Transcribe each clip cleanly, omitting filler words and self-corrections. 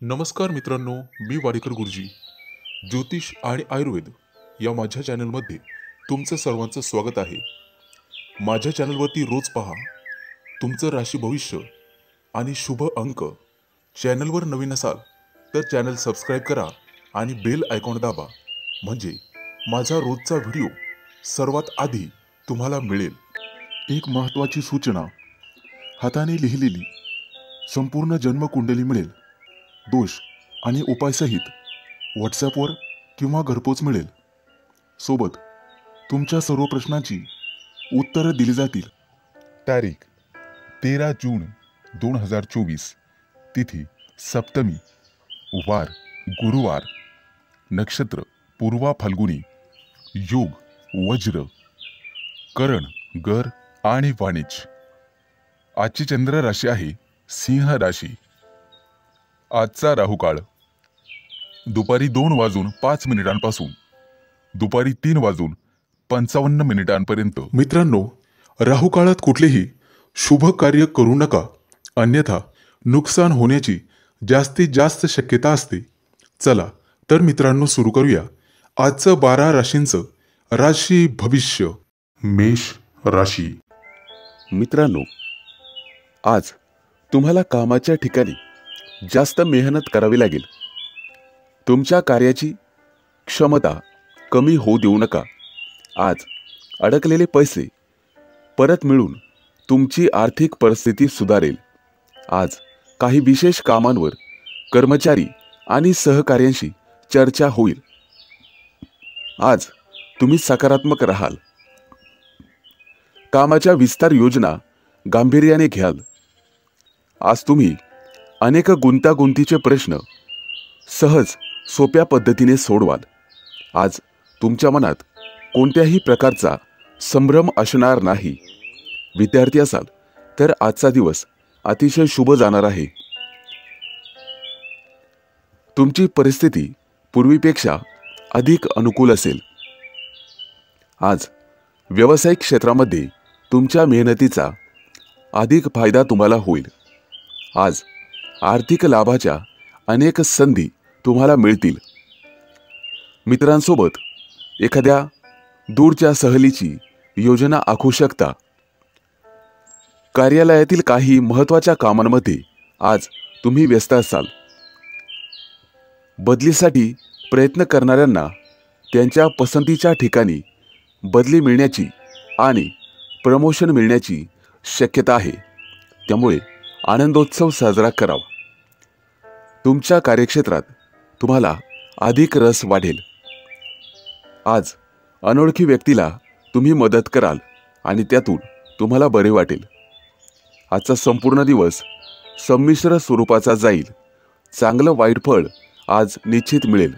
नमस्कार मित्रांनो, मी वाडेकर गुरुजी. ज्योतिष आणि आयुर्वेद या माझ्या चॅनलमध्ये तुमचं सर्वांचं स्वागत आहे. माझ्या चॅनलवरती रोज पहा तुमचं राशी भविष्य आणि शुभ अंक. चॅनलवर नवीन असाल तर चॅनल सबस्क्राईब करा आणि बेल आयकॉन दाबा, म्हणजे माझा रोजचा व्हिडिओ सर्वात आधी तुम्हाला मिळेल. एक महत्त्वाची सूचना: हाताने लिहिलेली संपूर्ण जन्मकुंडली मिळेल. दोष आणि उपायसहित व्हॉट्सॲपवर किंवा घरपोच मिळेल. सोबत तुमच्या सर्व प्रश्नांची उत्तरं दिली जातील. तारीख 13 जून 2024. तिथी सप्तमी, वार गुरुवार, नक्षत्र पूर्वा फाल्गुनी, योग वज्र, करण गर आणि वाणिज्य. आजची चंद्र राशी आहे सिंह राशी. आजचा राहुकाळ दुपारी 2:05 पासून दुपारी 3:55 मित्रांनो, राहुकाळात कुठलेही शुभ कार्य करू नका, अन्यथा नुकसान होण्याची जास्तीत जास्त शक्यता असते. चला तर मित्रांनो, सुरू करूया आजचं 12 राशींचं राशी भविष्य. मेष राशी. मित्रांनो, आज तुम्हाला कामाच्या ठिकाणी जास्त मेहनत करावी लागेल. तुमच्या कार्याची क्षमता कमी होऊ देऊ नका. आज अडकलेले पैसे परत मिळून तुमची आर्थिक परिस्थिती सुधारेल. आज काही विशेष कामांवर कर्मचारी आणि सहकार्यांशी चर्चा होईल. आज तुम्ही सकारात्मक राहाल. कामाच्या विस्तार योजना गांभीर्याने घ्याल. आज तुम्ही अनेक गुंतागुंतीचे प्रश्न सहज सोप्या पद्धतीने सोडवाल. आज तुमच्या मनात कोणत्याही प्रकारचा संभ्रम असणार नाही. विद्यार्थी असाल तर आजचा दिवस अतिशय शुभ जाणार आहे. तुमची परिस्थिती पूर्वीपेक्षा अधिक अनुकूल असेल. आज व्यावसायिक क्षेत्रामध्ये तुमच्या मेहनतीचा अधिक फायदा तुम्हाला होईल. आज आर्थिक लाभाच्या अनेक संधी तुम्हाला मिळतील. मित्रांसोबत एखाद्या दूरच्या सहलीची योजना आखू शकता. कार्यालयातील काही महत्त्वाच्या कामांमध्ये आज तुम्ही व्यस्त असाल. बदलीसाठी प्रयत्न करणाऱ्यांना त्यांच्या पसंतीच्या ठिकाणी बदली मिळण्याची आणि प्रमोशन मिळण्याची शक्यता आहे. त्यामुळे आनंदोत्सव साजरा करावा. तुमच्या कार्यक्षेत्रात तुम्हाला अधिक रस वाढेल. आज अनोळखी व्यक्तीला तुम्ही मदत कराल आणि त्यातून तुम्हाला बरे वाटेल. आजचा संपूर्ण दिवस संमिश्र स्वरूपाचा जाईल. चांगलं वाईट फळ आज निश्चित मिळेल.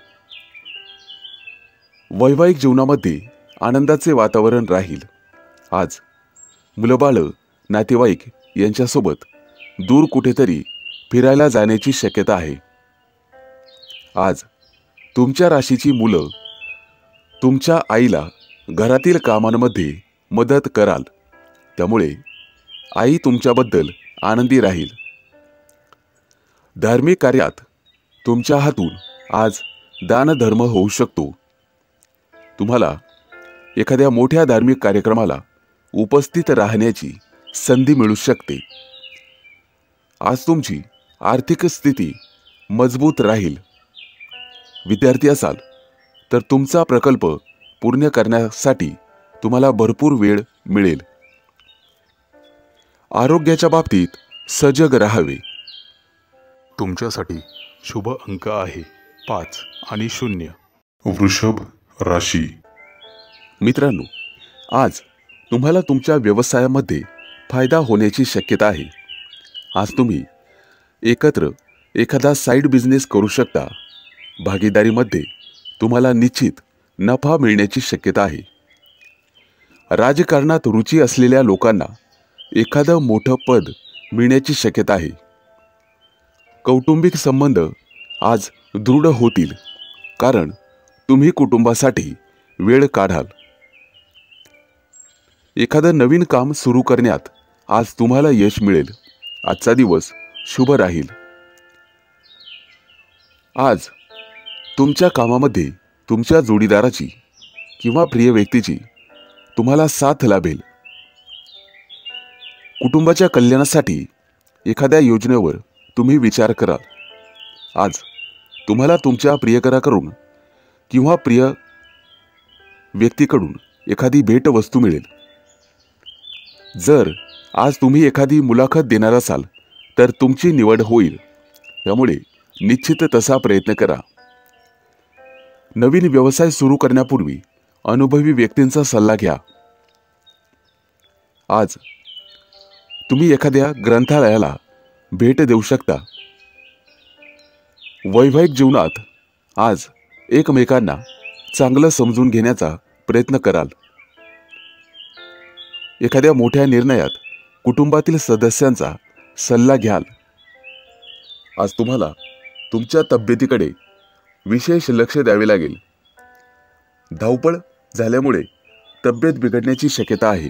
वैवाहिक जीवनामध्ये आनंदाचे वातावरण राहील. आज मुलंबाळं, नातेवाईक यांच्यासोबत दूर कुठेतरी फिरायला जाण्याची शक्यता आहे. आज तुमच्या राशीची मुलं तुमच्या आईला घरातील कामांमध्ये मदत कराल. त्यामुळे आई तुमच्याबद्दल आनंदी राहील. धार्मिक कार्यात तुमच्या हातून आज दानधर्म होऊ शकतो. तुम्हाला एखाद्या मोठ्या धार्मिक कार्यक्रमाला उपस्थित राहण्याची संधी मिळू शकते. आज तुमची आर्थिक स्थिती मजबूत राहील. विद्यार्थी असाल तर तुमचा प्रकल्प पूर्ण करण्यासाठी तुम्हाला भरपूर वेळ मिळेल. आरोग्याच्या बाबतीत सजग राहावे. तुमच्यासाठी शुभ अंक आहे 5 आणि 0. वृषभ राशी. मित्रांनो, आज तुम्हाला तुमच्या व्यवसायामध्ये फायदा होण्याची शक्यता आहे. आज तुम्ही एकत्र एखादा साईड बिझनेस करू शकता. भागीदारीमध्ये तुम्हाला निश्चित नफा मिळण्याची शक्यता आहे. राजकारणात रुची असलेल्या लोकांना एखादं मोठं पद मिळण्याची शक्यता आहे. कौटुंबिक संबंध आज दृढ होतील, कारण तुम्ही कुटुंबासाठी वेळ काढाल. एखादं नवीन काम सुरू करण्यात आज तुम्हाला यश मिळेल. आजचा दिवस शुभ राहील. आज तुमच्या कामामध्ये तुमच्या जोडीदाराची किंवा प्रिय व्यक्तीची तुम्हाला साथ लाभेल. कुटुंबाच्या कल्याणासाठी एखाद्या योजनेवर तुम्ही विचार कराल. आज तुम्हाला तुमच्या प्रियकराकडून किंवा प्रिय व्यक्तीकडून एखादी भेटवस्तू मिळेल. जर आज तुम्ही एखादी मुलाखत देणार असाल तर तुमची निवड होईल. त्यामुळे निश्चित तसा प्रयत्न करा. नवीन व्यवसाय सुरू करण्यापूर्वी अनुभवी व्यक्तींचा सल्ला घ्या. आज तुम्ही एखाद्या ग्रंथालयाला भेट देऊ शकता. वैवाहिक जीवनात आज एकमेकांना चांगलं समजून घेण्याचा प्रयत्न कराल. एखाद्या मोठ्या निर्णयात कुटुंबातील सदस्यांचा सल्ला घ्याल. आज तुम्हाला तुमच्या तब्येतीकडे विशेष लक्ष द्यावे लागेल. धावपळ झाल्यामुळे तब्येत बिघडण्याची शक्यता आहे.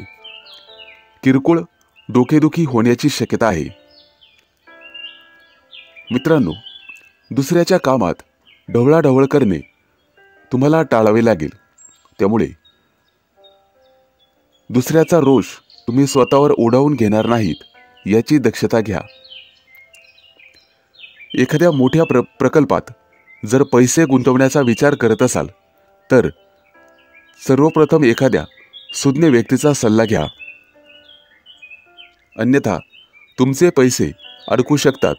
किरकोळ डोकेदुखी होण्याची शक्यता आहे. मित्रांनो, दुसऱ्याच्या कामात ढवळाढवळ करणे तुम्हाला टाळावे लागेल. त्यामुळे दुसऱ्याचा रोष तुम्ही स्वतःवर ओढावून घेणार नाहीत याची दक्षता घ्या. एखाद्या मोठ्या प्रकल्पात जर पैसे गुंतवण्याचा विचार करत असाल तर सर्वप्रथम एखाद्या सुज्ञ व्यक्तीचा सल्ला घ्या. अन्यथा तुमचे पैसे अडकू शकतात.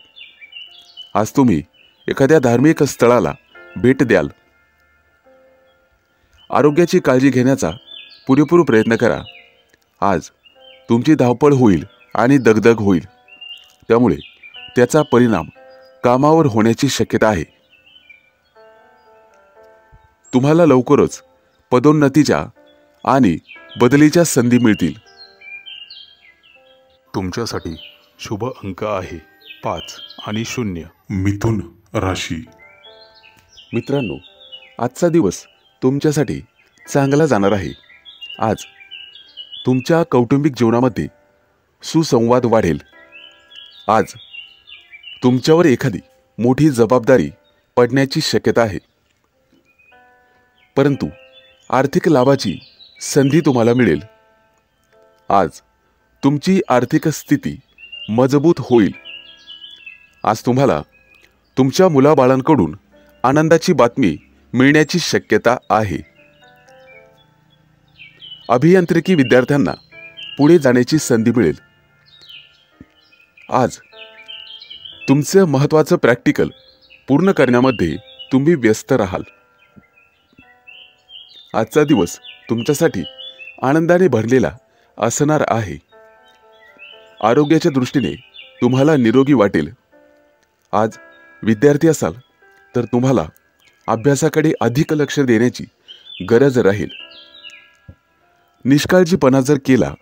आज तुम्ही एखाद्या धार्मिक स्थळाला भेट द्याल. आरोग्याची काळजी घेण्याचा पुरेपूर प्रयत्न करा. आज तुमची धावपळ होईल आणि दगदग होईल. त्यामुळे त्याचा परिणाम कामावर होण्याची शक्यता आहे. तुम्हाला लवकरच पदोन्नतीच्या आणि बदलीच्या संधी मिळतील. तुमच्यासाठी शुभ अंक आहे 5 आणि 0. मिथुन राशी. मित्रांनो, आजचा दिवस तुमच्यासाठी चांगला जाणार आहे. आज तुमच्या कौटुंबिक जीवनामध्ये सुसंवाद वाढेल. आज तुमच्यावर एखादी मोठी जबाबदारी पडण्याची शक्यता आहे. परंतु आर्थिक लाभाची संधी तुम्हाला मिळेल. आज तुमची आर्थिक स्थिती मजबूत होईल. आज तुम्हाला तुमच्या मुलाबाळांकडून आनंदाची बातमी मिळण्याची शक्यता आहे. अभियांत्रिकी विद्यार्थ्यांना पुढे जाण्याची संधी मिळेल. आज तुमचं महत्त्वाचं प्रॅक्टिकल पूर्ण करण्यामध्ये तुम्ही व्यस्त राहाल. आजचा दिवस तुमच्यासाठी आनंदाने भरलेला असणार आहे. आरोग्याच्या दृष्टीने तुम्हाला निरोगी वाटेल. आज विद्यार्थी असाल तर तुम्हाला अभ्यासाकडे अधिक लक्ष देण्याची गरज राहील. निष्काळजीपणा जर केला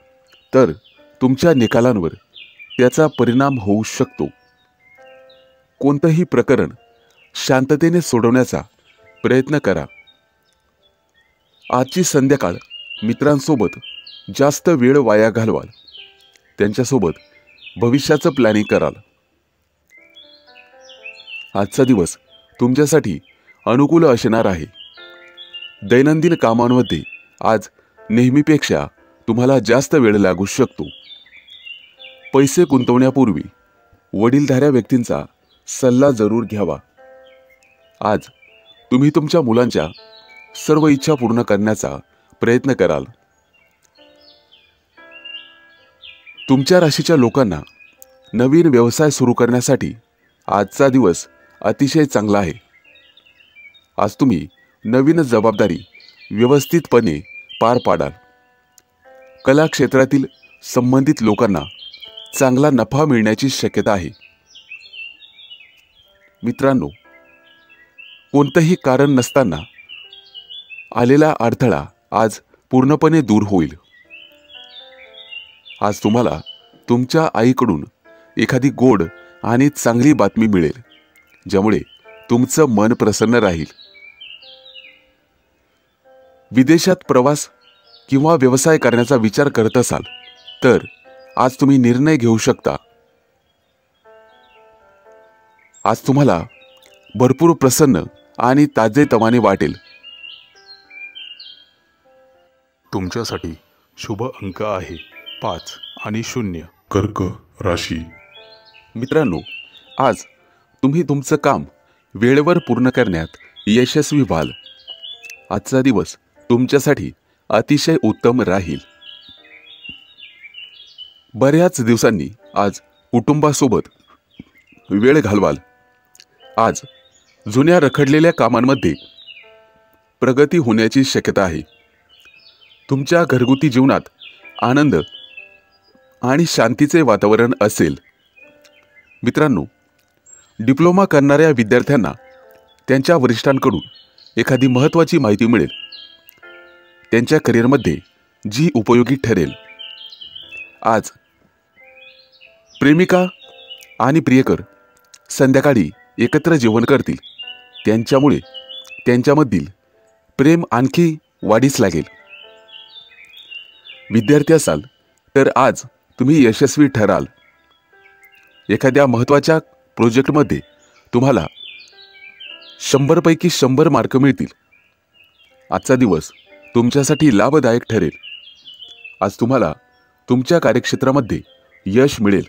तर तुमच्या निकालांवर त्याचा परिणाम होऊ शकतो. कोणतंही प्रकरण शांततेने सोडवण्याचा प्रयत्न करा. आजची संध्याकाळ मित्रांसोबत जास्त वेळ वाया घालवाल. त्यांच्यासोबत भविष्याचं प्लॅनिंग कराल. आजचा दिवस तुमच्यासाठी अनुकूल असणार आहे. दैनंदिन कामांमध्ये आज नेहमीपेक्षा तुम्हाला जास्त वेळ लागू शकतो. पैसे गुंतवण्यापूर्वी वडीलधाऱ्या व्यक्तींचा सल्ला जरूर घ्यावा. आज तुम्ही तुमच्या मुलांच्या सर्व इच्छा पूर्ण करण्याचा प्रयत्न कराल. तुमच्या राशीच्या लोकांना नवीन व्यवसाय सुरू करण्यासाठी आजचा दिवस अतिशय चांगला आहे. आज तुम्ही नवीन जबाबदारी व्यवस्थितपणे पार पाडाल. कला क्षेत्रातील संबंधित लोकांना चांगला नफा मिळण्याची शक्यता आहे. मित्रांनो, कोणतंही कारण नसताना आलेला अडथळा आज पूर्णपणे दूर होईल. आज तुम्हाला तुमच्या आईकडून एखादी गोड आणि चांगली बातमी मिळेल, ज्यामुळे तुमचं मन प्रसन्न राहील. विदेशात प्रवास किंवा व्यवसाय करण्याचा विचार करत असाल तर आज तुम्ही निर्णय घेऊ शकता. आज तुम्हाला भरपूर प्रसन्न आणि ताजेतवाने वाटेल. तुमच्यासाठी शुभ अंक आहे 5 आणि 0. कर्क राशी. मित्रांनो, आज तुम्ही तुमचं काम वेळेवर पूर्ण करण्यात यशस्वी व्हाल. आजचा दिवस तुमच्यासाठी अतिशय उत्तम राहील. बऱ्याच दिवसांनी आज कुटुंबासोबत वेळ घालवाल. आज जुन्या रखडलेल्या कामांमध्ये प्रगती होण्याची शक्यता आहे. तुमच्या घरगुती जीवनात आनंद आणि शांतीचे वातावरण असेल. मित्रांनो, डिप्लोमा करणाऱ्या विद्यार्थ्यांना त्यांच्या वरिष्ठांकडून एखादी महत्त्वाची माहिती मिळेल, त्यांच्या करिअरमध्ये जी उपयोगी ठरेल. आज प्रेमिका आणि प्रियकर संध्याकाळी एकत्र जेवण करतील. त्यांच्यामुळे त्यांच्यामधील प्रेम आणखी वाढीस लागेल. विद्यार्थी असाल तर आज तुम्ही यशस्वी ठराल. एखाद्या महत्त्वाच्या प्रोजेक्टमध्ये तुम्हाला 100 पैकी 100 मार्क मिळतील. आजचा दिवस तुमच्यासाठी लाभदायक ठरेल. आज तुम्हाला तुमच्या कार्यक्षेत्रामध्ये यश मिळेल.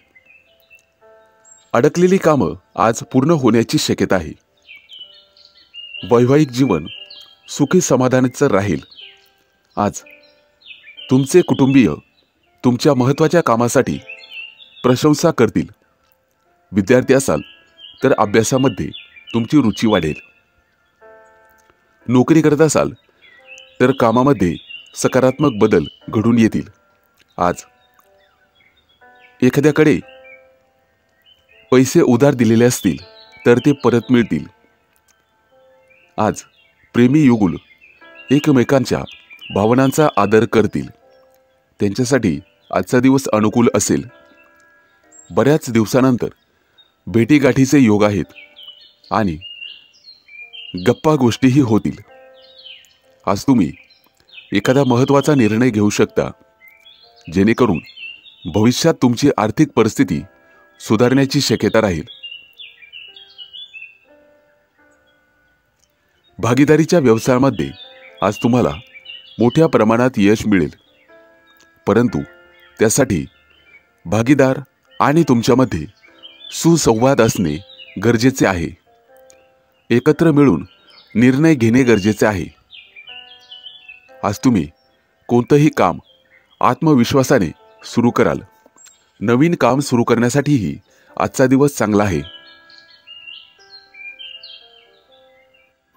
अडकलेली कामं आज पूर्ण होण्याची शक्यता आहे. वैवाहिक जीवन सुखी समाधानाचं राहील. आज तुमचे कुटुंबीय तुमच्या महत्त्वाच्या कामासाठी प्रशंसा करतील. विद्यार्थी असाल तर अभ्यासामध्ये तुमची रुची वाढेल. नोकरी करत असाल तर कामामध्ये सकारात्मक बदल घडून येतील. आज एखाद्याकडे पैसे उधार दिलेले असतील तर ते परत मिळतील. आज प्रेमी युगुल एकमेकांच्या भावनांचा आदर करतील. त्यांच्यासाठी आजचा दिवस अनुकूल असेल. बऱ्याच दिवसानंतर भेटीगाठीचे योग आहेत आणि गप्पा गोष्टीही होतील. आज तुम्ही एखादा महत्त्वाचा निर्णय घेऊ शकता, जेणेकरून भविष्यात तुमची आर्थिक परिस्थिती सुधारण्याची शक्यता राहील. भागीदारीच्या व्यवसायामध्ये आज तुम्हाला मोठ्या प्रमाणात यश मिळेल. परंतु त्यासाठी भागीदार आणि तुमच्यामध्ये सुसंवाद असणे गरजेचे आहे. एकत्र मिळून निर्णय घेणे गरजेचे आहे. आज तुम्ही कोणतंही काम आत्मविश्वासाने सुरू कराल. नवीन काम सुरू करण्यासाठीही आजचा दिवस चांगला आहे.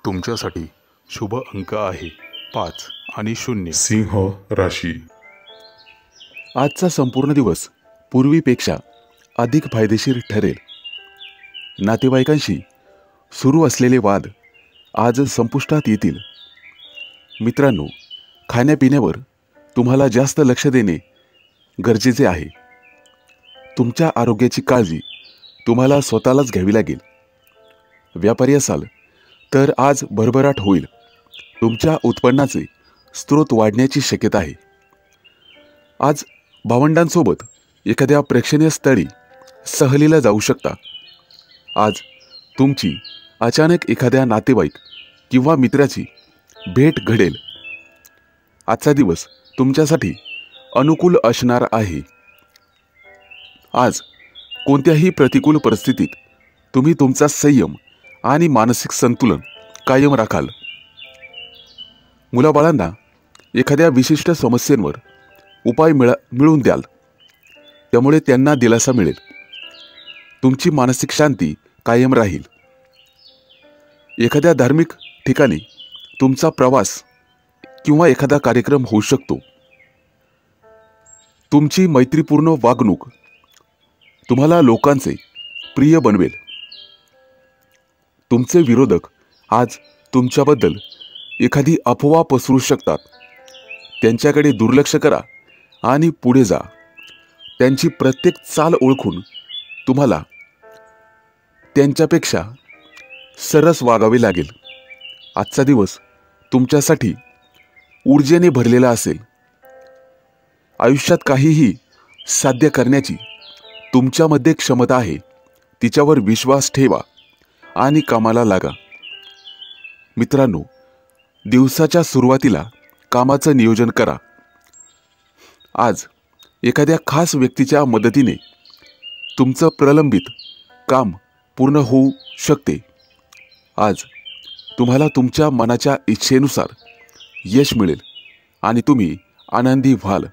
तुमच्यासाठी शुभ अंक आहे 5 आणि 0. सिंह राशी. आजचा संपूर्ण दिवस पूर्वीपेक्षा अधिक फायदेशीर ठरेल. नातेवाईकांशी सुरू असलेले वाद आज संपुष्टात येतील. मित्रांनो, खाण्यापिण्यावर तुम्हाला जास्त लक्ष देणे गरजेचे आहे. तुमच्या आरोग्याची काळजी तुम्हाला स्वतःलाच घ्यावी लागेल. व्यापारी असाल तर आज भरभराट होईल. तुमच्या उत्पन्नाचे स्रोत वाढण्याची शक्यता आहे. आज भावंडांसोबत एखाद्या प्रेक्षणीय स्थळी सहलीला जाऊ शकता. आज तुमची अचानक एखाद्या नातेवाईक किंवा मित्राची भेट घडेल. आजचा दिवस तुमच्यासाठी अनुकूल असणार आहे. आज कोणत्याही प्रतिकूल परिस्थितीत तुम्ही तुमचा संयम आणि मानसिक संतुलन कायम राखाल. मुलाबाळांना एखाद्या विशिष्ट समस्येवर उपाय मिळवून द्याल. त्यामुळे त्यांना दिलासा मिळेल. तुमची मानसिक शांती कायम राहील. एखाद्या धार्मिक ठिकाणी तुमचा प्रवास किंवा एखादा कार्यक्रम होऊ शकतो. तुमची मैत्रीपूर्ण वागणूक तुम्हाला लोकांचे प्रिय बनवेल. तुमचे विरोधक आज तुमच्याबद्दल एखादी अफवा पसरू शकतात. त्यांच्याकडे दुर्लक्ष करा आणि पुढे जा. त्यांची प्रत्येक चाल ओळखून तुम्हाला त्यांच्यापेक्षा सरस वागावे लागेल. आजचा दिवस तुमच्यासाठी ऊर्जेने भरलेला असेल. आयुष्यात काहीही साध्य करण्याची तुमच्यामध्ये क्षमता आहे. तिच्यावर विश्वास ठेवा आणि कामाला लागा. मित्रांनो, दिवसाच्या सुरुवातीला कामाचं नियोजन करा. आज एखाद्या खास व्यक्तीच्या मदतीने तुमचं प्रलंबित काम पूर्ण होऊ शकते. आज तुम्हाला तुमच्या मनाच्या इच्छेनुसार यश मिळेल आणि तुम्ही आनंदी व्हाल.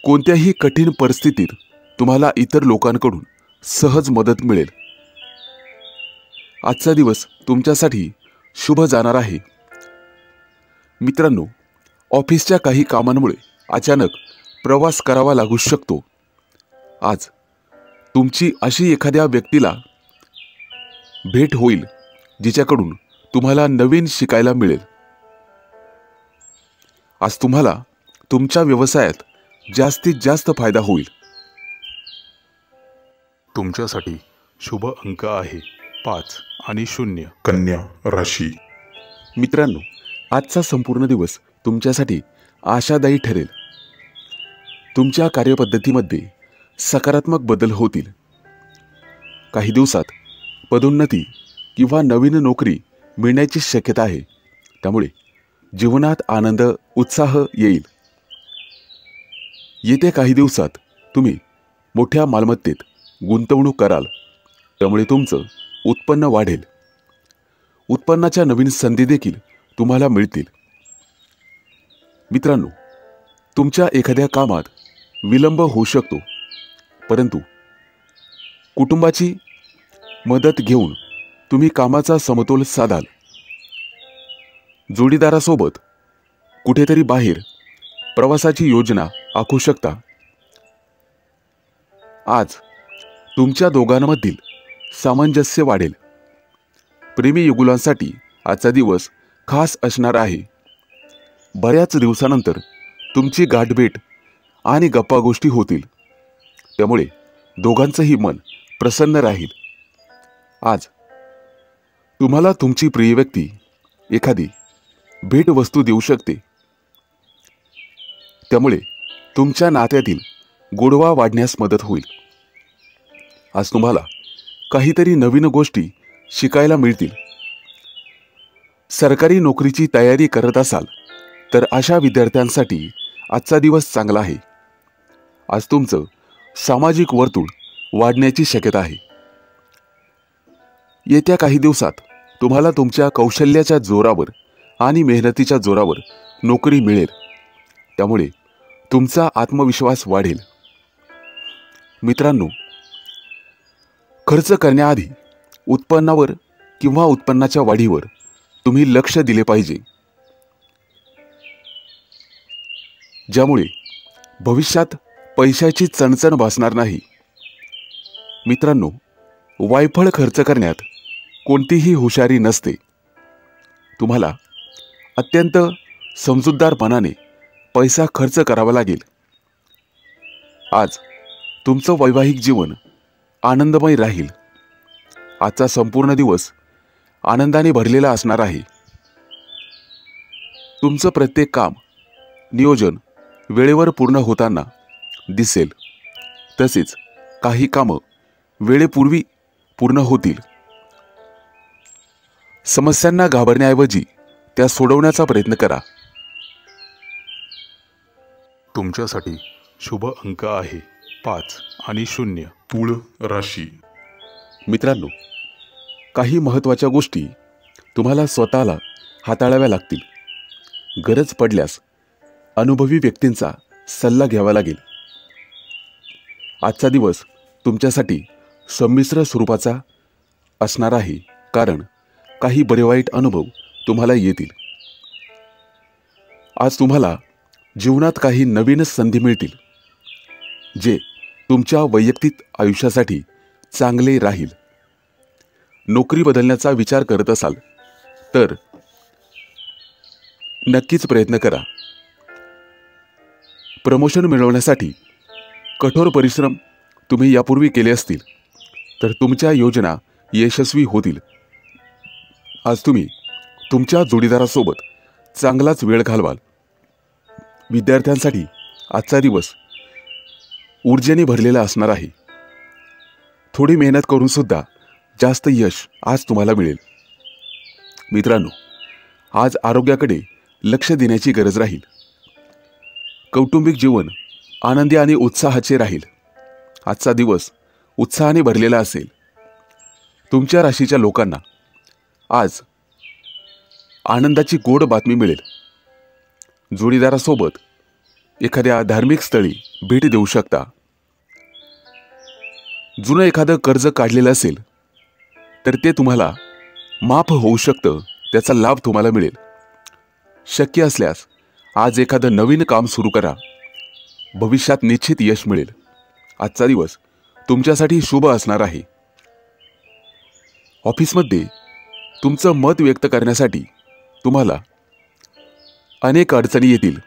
कोणत्याही कठीण परिस्थितीत तुम्हाला इतर लोकांकडून सहज मदत मिळेल. आजचा दिवस तुमच्यासाठी शुभ जाणार आहे. मित्रांनो, ऑफिसच्या काही कामांमुळे अचानक प्रवास करावा लागू शकतो. आज तुमची अशी एखाद्या व्यक्तीला भेट होईल जिच्याकडून तुम्हाला नवीन शिकायला मिळेल. आज तुम्हाला तुमच्या व्यवसायात जास्तीत जास्त फायदा होईल. तुमच्यासाठी शुभ अंक आहे 5 आणि 0. कन्या राशी. मित्रांनो, आजचा संपूर्ण दिवस तुमच्यासाठी आशादायी ठरेल. तुमच्या कार्यपद्धतीमध्ये सकारात्मक बदल होतील. काही दिवसात पदोन्नती किंवा नवीन नोकरी मिळण्याची शक्यता आहे. त्यामुळे जीवनात आनंद, उत्साह येईल. येत्या काही दिवसात तुम्ही मोठ्या मालमत्तेत गुंतवणूक कराल. त्यामुळे तुमचं उत्पन्न वाढेल. उत्पन्नाच्या नवीन संधी देखील तुम्हाला मिळतील. मित्रांनो, तुमच्या एखाद्या कामात विलंब होऊ शकतो, परंतु कुटुंबाची मदत घेऊन तुम्ही कामाचा समतोल साधाल. जोडीदारासोबत कुठेतरी बाहेर प्रवासाची योजना आखू शकता. आज तुमच्या दोघांमधील सामंजस्य वाढेल. प्रेमी युगुलांसाठी आजचा दिवस खास असणार आहे. बऱ्याच दिवसानंतर तुमची गाठभेट आणि गप्पागोष्टी होतील. त्यामुळे दोघांचंही मन प्रसन्न राहील. आज तुम्हाला तुमची प्रिय व्यक्ती एखादी भेटवस्तू देऊ शकते. त्यामुळे तुमच्या नात्यातील गोडवा वाढण्यास मदत होईल. आज तुम्हाला काहीतरी नवीन गोष्टी शिकायला मिळतील. सरकारी नोकरीची तयारी करत असाल तर अशा विद्यार्थ्यांसाठी आजचा दिवस चांगला आहे. आज तुमचं सामाजिक वर्तुळ वाढण्याची शक्यता आहे. येत्या काही दिवसात तुम्हाला तुमच्या कौशल्याच्या जोरावर आणि मेहनतीच्या जोरावर नोकरी मिळेल. त्यामुळे तुमचा आत्मविश्वास वाढेल. मित्रांनो, खर्च करण्याआधी उत्पन्नावर किंवा उत्पन्नाच्या वाढीवर तुम्ही लक्ष दिले पाहिजे, ज्यामुळे भविष्यात पैशाची चणचण भासणार नाही. मित्रांनो, वायफळ खर्च करण्यात कोणतीही हुशारी नसते. तुम्हाला अत्यंत समजूतदारपणाने पैसा खर्च करावा लागेल. आज तुमचं वैवाहिक जीवन आनंदमय राहील. आजचा संपूर्ण दिवस आनंदाने भरलेला असणार आहे. तुमचं प्रत्येक काम, नियोजन वेळेवर पूर्ण होताना दिसेल. तसेच काही कामं वेळेपूर्वी पूर्ण होतील. समस्यांना घाबरण्याऐवजी त्या सोडवण्याचा प्रयत्न करा. तुमच्यासाठी शुभ अंक आहे 5 आणि 0. तुळ राशी. मित्रांनो, काही महत्त्वाच्या गोष्टी तुम्हाला स्वतःला हाताळाव्या लागतील. गरज पडल्यास अनुभवी व्यक्तींचा सल्ला घ्यावा लागेल. आजचा दिवस तुमच्यासाठी संमिश्र स्वरूपाचा असणार आहे, कारण काही बरे वाईट अनुभव तुम्हाला येतील. आज तुम्हाला जीवनात काही नवीन संधी मिळतील, जे तुमच्या वैयक्तिक आयुष्यासाठी चांगले राहील. नोकरी बदलण्याचा विचार करत असाल तर नक्कीच प्रयत्न करा. प्रमोशन मिळवण्यासाठी कठोर परिश्रम तुम्ही यापूर्वी केले असतील तर तुमच्या योजना यशस्वी होतील. आज तुम्ही तुमच्या जोडीदारासोबत चांगलाच वेळ घालवाल. विद्यार्थ्यांसाठी आजचा दिवस ऊर्जेने भरलेला असणार आहे. थोडी मेहनत करून सुद्धा जास्त यश आज तुम्हाला मिळेल. मित्रांनो, आज आरोग्याकडे लक्ष देण्याची गरज राहील. कौटुंबिक जीवन आनंदी आणि उत्साहाचे राहील. आजचा दिवस उत्साहाने भरलेला असेल. तुमच्या राशीच्या लोकांना आज आनंदाची गोड बातमी मिळेल. जोडीदारासोबत एखाद्या धार्मिक स्थळी भेट देऊ शकता. जुनं एखादं कर्ज काढलेलं असेल तर ते तुम्हाला माफ होऊ शकतं. त्याचा लाभ तुम्हाला मिळेल. शक्य असल्यास आज एखादं नवीन काम सुरू करा. भविष्यात निश्चित यश मिळेल. आजचा दिवस तुमच्यासाठी शुभ असणार आहे. ऑफिसमध्ये तुमचं मत व्यक्त करण्यासाठी तुम्हाला अनेक अडचणी येतील.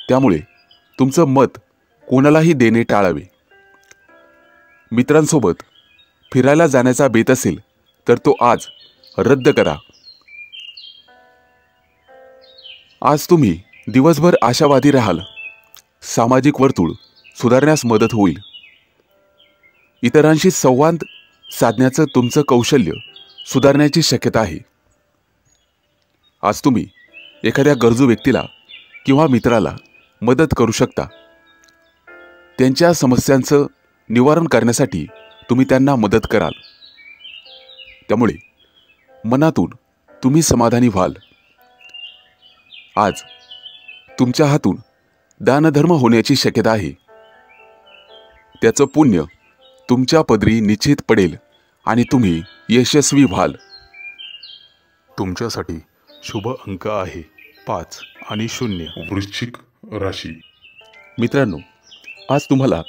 त्यामुळे तुमचं मत कोणालाही देणे टाळावे. मित्रांसोबत फिरायला जाण्याचा बेत असेल तर तो आज रद्द करा. आज तुम्ही दिवसभर आशावादी राहाल. सामाजिक वर्तुळ सुधारण्यास मदत होईल. इतरांशी संवाद साधण्याचं तुमचं कौशल्य सुधारण्याची शक्यता आहे. आज तुम्ही एखाद्या गरजू व्यक्तीला किंवा मित्राला मदत करू शकता. त्यांच्या समस्यांचं निवारण करण्यासाठी तुम्ही त्यांना मदत कराल. त्यामुळे मनातून तुम्ही समाधानी व्हाल. आज तुमच्या हातून दानधर्म होण्याची शक्यता आहे. त्याचं पुण्य तुमच्या पदरी निश्चित पडेल आणि तुम्ही यशस्वी व्हाल. तुमच्यासाठी शुभ अंक आहे 5 आणि 0. वृश्चिक राशी. मित्रांनो, आज तुम्हाला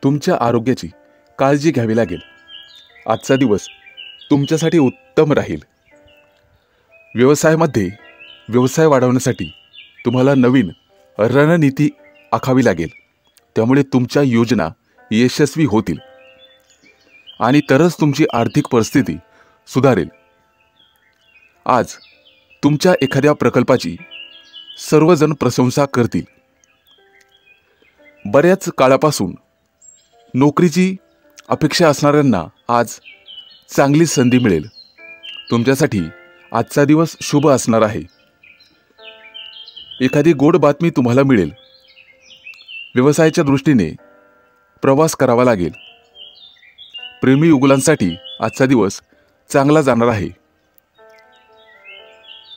तुमच्या आरोग्याची काळजी घ्यावी लागेल. आजचा दिवस तुमच्यासाठी उत्तम राहील. व्यवसायामध्ये व्यवसाय वाढवण्यासाठी तुम्हाला नवीन रणनीती आखावी लागेल. त्यामुळे तुमच्या योजना यशस्वी होतील आणि तरच तुमची आर्थिक परिस्थिती सुधारेल. आज तुमच्या एखाद्या प्रकल्पाची सर्वजण प्रशंसा करतील. बऱ्याच काळापासून नोकरीची अपेक्षा असणाऱ्यांना आज चांगली संधी मिळेल. तुमच्यासाठी आजचा दिवस शुभ असणार आहे. एखादी गोड बातमी तुम्हाला मिळेल. व्यवसायाच्या दृष्टीने प्रवास करावा लागेल. प्रेमी युगुलांसाठी आजचा दिवस चांगला जाणार आहे.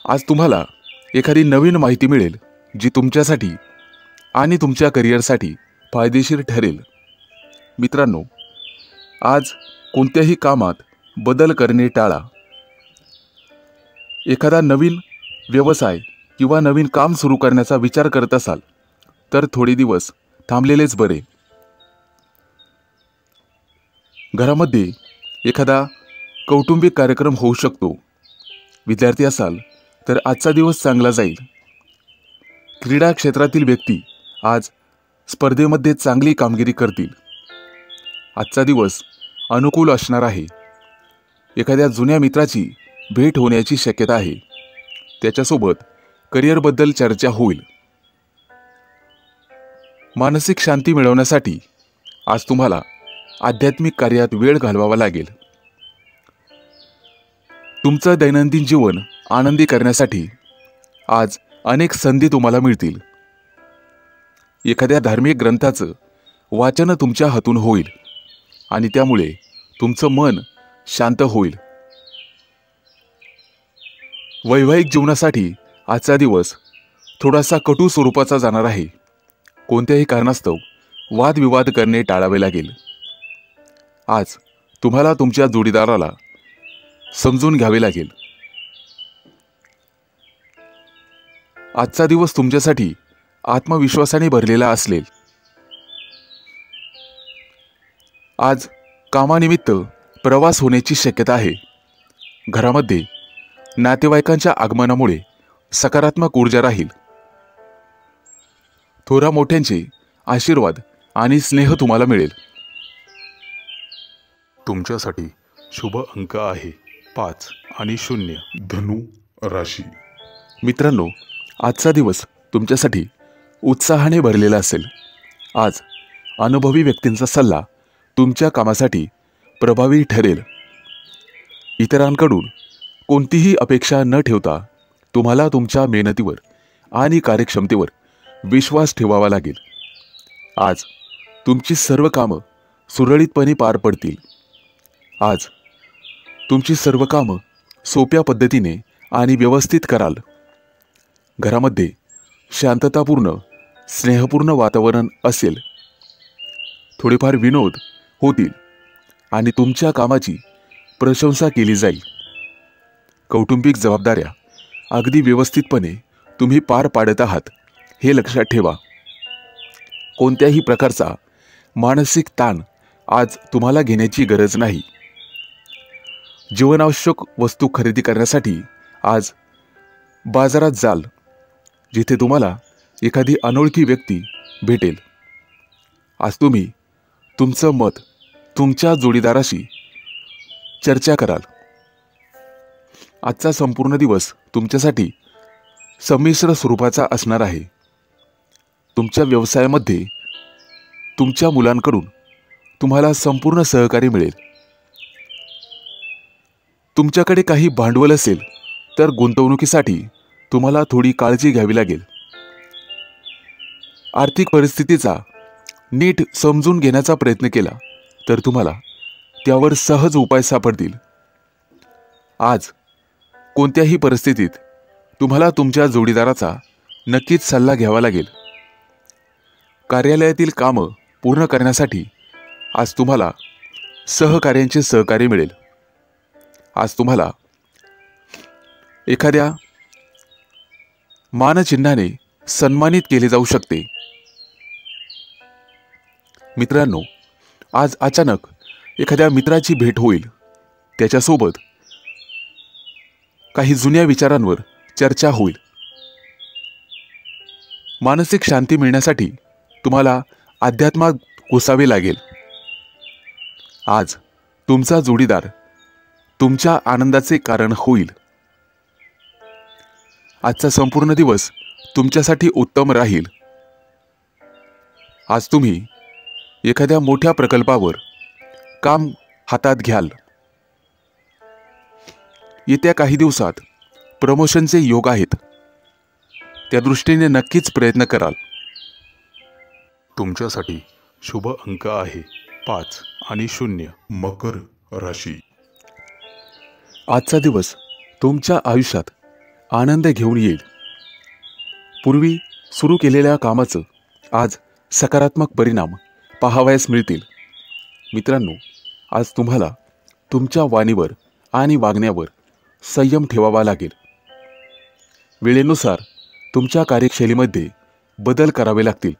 आज तुम्हाला एखादी नवीन माहिती मिळेल जी तुमच्यासाठी आणि तुमच्या करिअरसाठी फायदेशीर ठरेल. मित्रांनो, आज कोणत्याही कामात बदल करणे टाळा. एखादा नवीन व्यवसाय किंवा नवीन काम सुरू करण्याचा विचार करत असाल तर थोडे दिवस थांबलेलेच बरे. घरामध्ये एखादा कौटुंबिक कार्यक्रम होऊ शकतो. विद्यार्थी असाल तर आजचा दिवस चांगला जाईल. क्रीडा क्षेत्रातील व्यक्ती आज स्पर्धेमध्ये चांगली कामगिरी करतील. आजचा दिवस अनुकूल असणार आहे. एखाद्या जुन्या मित्राची भेट होण्याची शक्यता आहे. त्याच्यासोबत करिअरबद्दल चर्चा होईल. मानसिक शांती मिळवण्यासाठी आज तुम्हाला आध्यात्मिक कार्यात वेळ घालवावा लागेल. तुमचं दैनंदिन जीवन आनंदी करण्यासाठी आज अनेक संधी तुम्हाला मिळतील. एखाद्या धार्मिक ग्रंथाचं वाचन तुमच्या हातून होईल आणि त्यामुळे तुमचं मन शांत होईल. वैवाहिक जीवनासाठी आजचा दिवस थोडासा कटू स्वरूपाचा जाणार आहे. कोणत्याही कारणास्तव वादविवाद करणे टाळावे लागेल. आज तुम्हाला तुमच्या जोडीदाराला समजून घ्यावे लागेल. आजचा दिवस तुमच्यासाठी आत्मविश्वासाने भरलेला असेल. आज कामानिमित्त प्रवास होण्याची शक्यता आहे. घरामध्ये नातेवाईकांच्या आगमनामुळे सकारात्मक ऊर्जा राहील. थोरा मोठ्यांचे आशीर्वाद आणि स्नेह तुम्हाला मिळेल. तुमच्यासाठी शुभ अंक आहे 5 आणि 0. धनु राशी. मित्रांनो, आजचा दिवस तुमच्यासाठी उत्साहाने भरलेला असेल. आज अनुभवी व्यक्तींचा सल्ला तुमच्या कामासाठी प्रभावी ठरेल. इतरांकडून कोणतीही अपेक्षा न ठेवता तुम्हाला तुमच्या मेहनतीवर आणि कार्यक्षमतेवर विश्वास ठेवावा लागेल. आज तुमची सर्व कामं सुरळीतपणे पार पडतील. आज तुमची सर्व कामं सोप्या पद्धतीने आणि व्यवस्थित कराल. घरामध्ये शांततापूर्ण स्नेहपूर्ण वातावरण असेल. थोडेफार विनोद होतील आणि तुमच्या कामाची प्रशंसा केली जाईल. कौटुंबिक जबाबदाऱ्या अगदी व्यवस्थितपणे तुम्ही पार पाडत आहात हे लक्षात ठेवा. कोणत्याही प्रकारचा मानसिक ताण आज तुम्हाला घेण्याची गरज नाही. जीवनावश्यक वस्तू खरेदी करण्यासाठी आज बाजारात जाल, जिथे तुम्हाला एखादी अनोळखी व्यक्ती भेटेल. आज तुम्ही तुमचं मत तुमच्या जोडीदाराशी चर्चा कराल. आजचा संपूर्ण दिवस तुमच्यासाठी संमिश्र स्वरूपाचा असणार आहे. तुमच्या व्यवसायामध्ये तुमच्या मुलांकडून तुम्हाला संपूर्ण सहकार्य मिळेल. तुमच्याकडे काही भांडवल असेल तर गुंतवणुकीसाठी तुम्हाला थोडी काळजी घ्यावी लागेल. आर्थिक परिस्थितीचा नीट समजून घेण्याचा प्रयत्न केला तर तुम्हाला त्यावर सहज उपाय सापडतील. आज कोणत्याही परिस्थितीत तुम्हाला तुमच्या जोडीदाराचा नक्कीच सल्ला घ्यावा लागेल. कार्यालयातील कामं पूर्ण करण्यासाठी आज तुम्हाला सहकार्यांचे सहकार्य मिळेल. आज तुम्हाला एखाद्या मानचिन्हाने सन्मानित केले जाऊ शकते. मित्रांनो, आज अचानक एखाद्या मित्राची भेट होईल. त्याच्यासोबत काही जुन्या विचारांवर चर्चा होईल. मानसिक शांती मिळण्यासाठी तुम्हाला अध्यात्मात घुसावे लागेल. आज तुमचा जोडीदार तुमच्या आनंदाचे कारण होईल. आजचा संपूर्ण दिवस तुमच्यासाठी उत्तम राहील. आज तुम्ही एखाद्या मोठ्या प्रकल्पावर काम हातात घ्याल. येत्या काही दिवसात प्रमोशनचे योग आहेत. त्या दृष्टीने नक्कीच प्रयत्न कराल. तुमच्यासाठी शुभ अंक आहे 5 आणि 0. मकर राशी. आजचा दिवस तुमच्या आयुष्यात आनंद घेऊन येईल. पूर्वी सुरू केलेल्या कामाचं आज सकारात्मक परिणाम पाहावयास मिळतील. मित्रांनो, आज तुम्हाला तुमच्या वाणीवर आणि वागण्यावर संयम ठेवावा लागेल. वेळेनुसार तुमच्या कार्यशैलीमध्ये बदल करावे लागतील.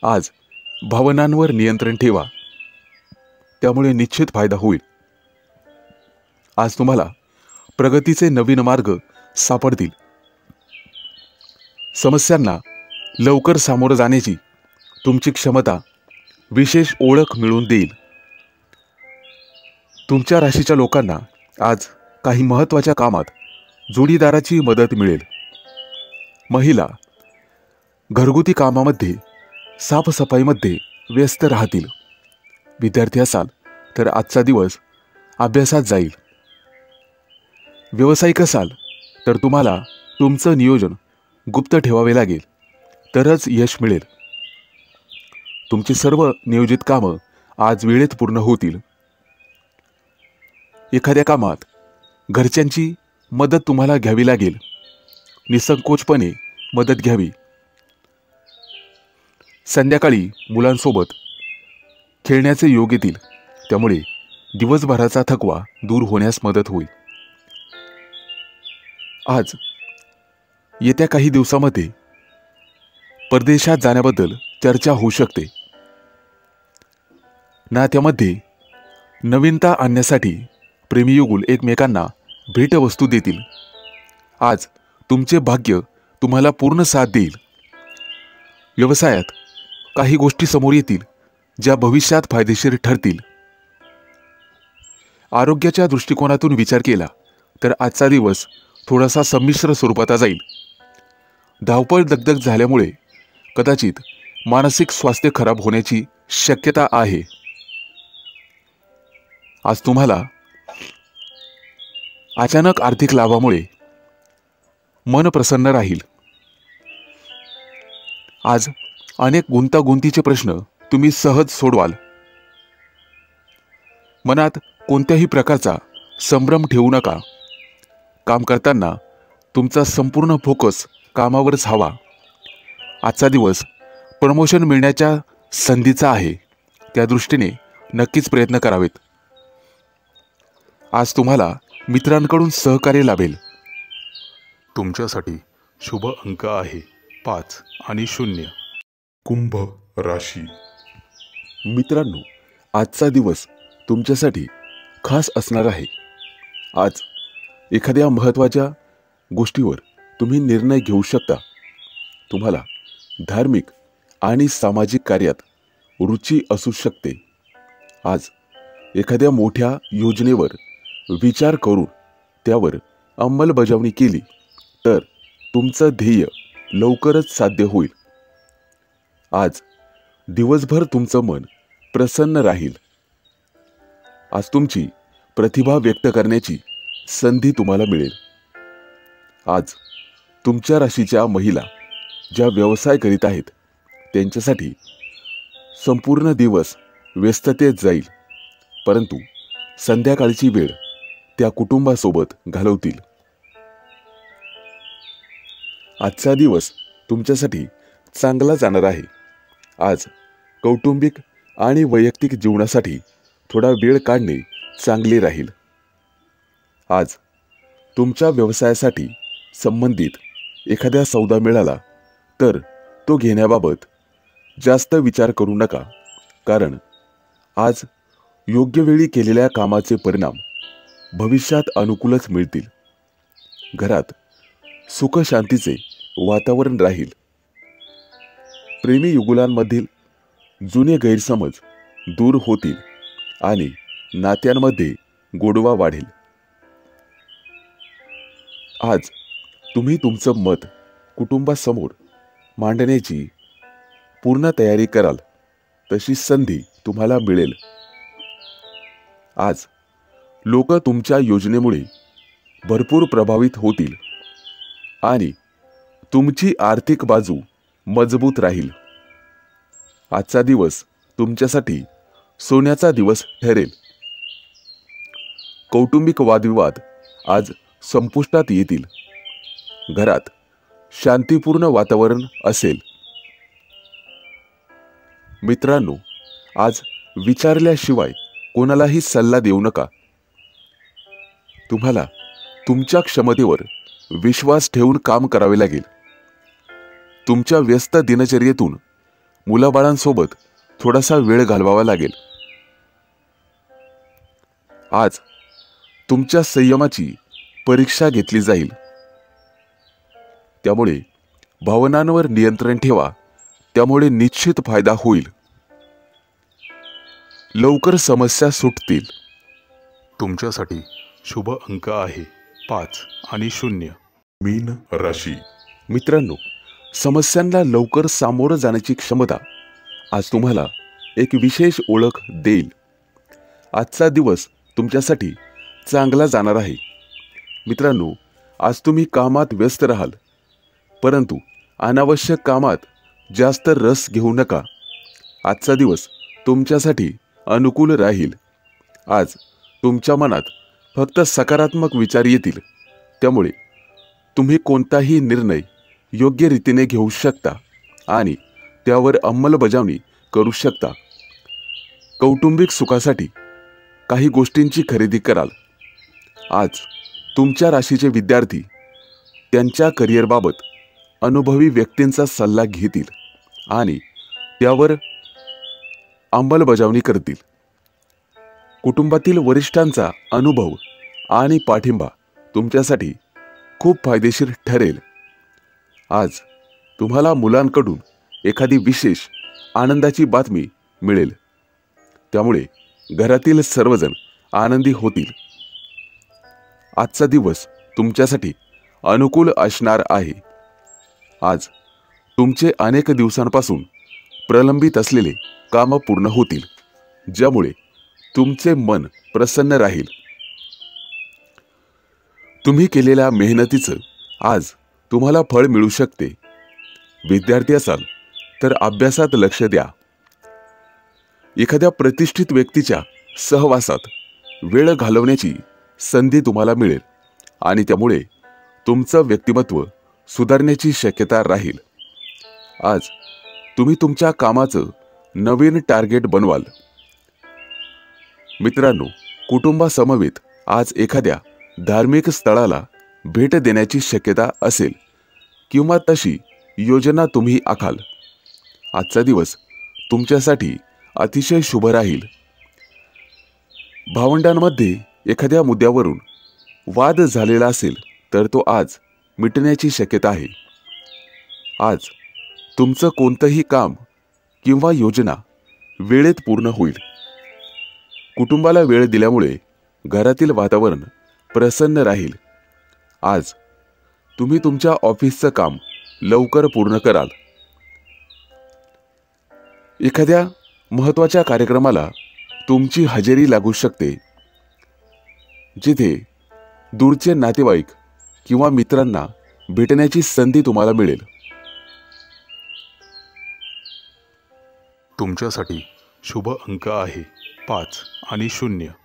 आज भावनांवर नियंत्रण ठेवा, त्यामुळे निश्चित फायदा होईल. आज तुम्हाला प्रगतीचे नवीन मार्ग सापडतील. समस्यांना लवकर सामोरं जाण्याची तुमची क्षमता विशेष ओळख मिळवून देईल. तुमच्या राशीच्या लोकांना आज काही महत्त्वाच्या कामात जोडीदाराची मदत मिळेल. महिला घरगुती कामामध्ये साफसफाईमध्ये व्यस्त राहतील. विद्यार्थी असाल तर आजचा दिवस अभ्यासात जाईल. व्यावसायिक असाल तर तुम्हाला तुमचं नियोजन गुप्त ठेवावे लागेल, तरच यश मिळेल. तुमची सर्व नियोजित कामं आज वेळेत पूर्ण होतील. एखाद्या कामात घरच्यांची मदत तुम्हाला घ्यावी लागेल. निसंकोचपणे मदत घ्यावी. संध्याकाळी मुलांसोबत खेळण्याचे योग येतील, त्यामुळे दिवसभराचा थकवा दूर होण्यास मदत होईल. आज येत्या काही दिवसामध्ये परदेशात जाण्याबद्दल चर्चा होऊ शकते. नात्यामध्ये नवीनता आणण्यासाठी प्रेमीयुगुल एकमेकांना भेटवस्तू देतील. आज तुमचे भाग्य तुम्हाला पूर्ण साथ देईल. व्यवसायात काही गोष्टी समोर येतील ज्या भविष्यात फायदेशीर ठरतील. आरोग्याच्या दृष्टिकोनातून विचार केला तर आजचा दिवस थोडासा संमिश्र स्वरूपाचा जाईल. धावपळ दगदग झाल्यामुळे कदाचित मानसिक स्वास्थ्य खराब होण्याची शक्यता आहे. आज तुम्हाला अचानक आर्थिक लाभामुळे मन प्रसन्न राहील. आज अनेक गुंतागुंतीचे प्रश्न तुम्ही सहज सोडवाल. मनात कोणत्याही प्रकारचा संभ्रम ठेवू नका. काम करताना तुमचा संपूर्ण फोकस कामावरच हवा. आजचा दिवस प्रमोशन मिळण्याच्या संधीचा आहे, त्या दृष्टीने नक्कीच प्रयत्न करावेत. आज तुम्हाला मित्रांकडून सहकार्य लाभेल. तुमच्यासाठी शुभ अंक आहे 5 आणि 0. कुंभ राशी. मित्रांनो, आजचा दिवस तुमच्यासाठी खास असणार आहे. आज एखाद्या महत्त्वाच्या गोष्टीवर तुम्ही निर्णय घेऊ शकता. तुम्हाला धार्मिक आणि सामाजिक कार्यात रुची असू शकते. आज एखाद्या मोठ्या योजनेवर विचार करून त्यावर अंमलबजावणी केली तर तुमचं ध्येय लवकरच साध्य होईल. आज दिवसभर तुमचं मन प्रसन्न राहील. आज तुमची प्रतिभा व्यक्त करण्याची संधी तुम्हाला मिळेल. आज तुमच्या राशीच्या महिला ज्या व्यवसाय करीत आहेत त्यांच्यासाठी संपूर्ण दिवस व्यस्ततेत जाईल, परंतु संध्याकाळची वेळ त्या कुटुंबासोबत घालवतील. आजचा दिवस तुमच्यासाठी चांगला जाणार आहे. आज कौटुंबिक आणि वैयक्तिक जीवनासाठी थोडा वेळ काढणे चांगले राहील. आज तुमच्या व्यवसायासाठी संबंधित एखाद्या सौदा मिळाला तर तो घेण्याबाबत जास्त विचार करू नका, कारण आज योग्य वेळी केलेल्या कामाचे परिणाम भविष्यात अनुकूलच मिळतील. घरात सुख शांतीचे वातावरण राहील. प्रेमी युगुलांमधील जुने गैरसमज दूर होतील आणि नात्यांमध्ये गोडवा वाढेल. आज तुम्ही तुमचं मत कुटुंबासमोर मांडण्याची पूर्ण तयारी कराल, तशी संधी तुम्हाला मिळेल. आज लोक तुमच्या योजनेमुळे भरपूर प्रभावित होतील आणि तुमची आर्थिक बाजू मजबूत राहील. आजचा दिवस तुमच्यासाठी सोन्याचा दिवस ठरेल. कौटुंबिक वादविवाद आज संपुष्टात येतील. घरात शांतीपूर्ण वातावरण असेल. मित्रांनो, आज विचारल्याशिवाय कोणालाही सल्ला देऊ नका. तुम्हाला तुमच्या क्षमतेवर विश्वास ठेवून काम करावे लागेल. तुमच्या व्यस्त दिनचर्येतून मुलाबाळांसोबत थोडासा वेळ घालवावा लागेल. आज तुमच्या संयमाची परीक्षा घेतली जाईल. त्यामुळे भावनांवर नियंत्रण ठेवा. त्यामुळे निश्चित फायदा होईल. लवकर समस्या सुटतील. तुमच्यासाठी शुभ अंक आहे 5 आणि 0. मीन राशी. मित्रांनो, समस्यांना लवकर सामोरं जाण्याची क्षमता आज तुम्हाला एक विशेष ओळख देईल. आजचा दिवस तुमच्यासाठी चांगला जाणार आहे. मित्रांनो, आज तुम्ही कामात व्यस्त राहाल, परंतु अनावश्यक कामात जास्त रस घेऊ नका. आजचा दिवस तुमच्यासाठी अनुकूल राहील. आज तुमच्या मनात फक्त सकारात्मक विचार येतील. त्यामुळे तुम्ही कोणताही निर्णय योग्य रीतीने घेऊ शकता आणि त्यावर अंमलबजावणी करू शकता. कौटुंबिक सुखासाठी काही गोष्टींची खरेदी कराल. आज तुमच्या राशीचे विद्यार्थी त्यांच्या करिअरबाबत अनुभवी व्यक्तींचा सल्ला घेतील आणि त्यावर अंमलबजावणी करतील. कुटुंबातील वरिष्ठांचा अनुभव आणि पाठिंबा तुमच्यासाठी खूप फायदेशीर ठरेल. आज तुम्हाला मुलांकडून एखादी विशेष आनंदाची बातमी मिळेल. त्यामुळे घरातील सर्वजण आनंदी होतील. आजचा दिवस तुमच्यासाठी अनुकूल असणार आहे. आज तुमचे अनेक दिवसांपासून प्रलंबित असलेले कामं पूर्ण होतील, ज्यामुळे तुमचे मन प्रसन्न राहील. तुम्ही केलेल्या मेहनतीचं आज तुम्हाला फळ मिळू शकते. विद्यार्थी असाल तर अभ्यासात लक्ष द्या. एखाद्या प्रतिष्ठित व्यक्तीच्या सहवासात वेळ घालवण्याची संधी तुम्हाला मिळेल आणि त्यामुळे तुमचं व्यक्तिमत्व सुधारण्याची शक्यता राहील. आज तुम्ही तुमच्या कामाचं नवीन टार्गेट बनवाल. मित्रांनो, कुटुंबासमवेत आज एखाद्या धार्मिक स्थळाला भेट देण्याची शक्यता असेल किंवा तशी योजना तुम्ही आखाल. आजचा दिवस तुमच्यासाठी अतिशय शुभ राहील. भावंडांमध्ये एखाद्या मुद्द्यावरून वाद झालेला असेल तर तो आज मिटण्याची शक्यता आहे. आज तुमचं कोणतंही काम किंवा योजना वेळेत पूर्ण होईल. कुटुंबाला वेळ दिल्यामुळे घरातील वातावरण प्रसन्न राहील. आज तुम्ही तुमच्या ऑफिसचं काम लवकर पूर्ण कराल. एखाद्या महत्त्वाच्या कार्यक्रमाला तुमची हजेरी लागू शकते, जिथे दूरचे नातेवाईक किंवा मित्रांना भेटण्याची संधी तुम्हाला मिळेल. तुमच्यासाठी शुभ अंक आहे 5 आणि 0.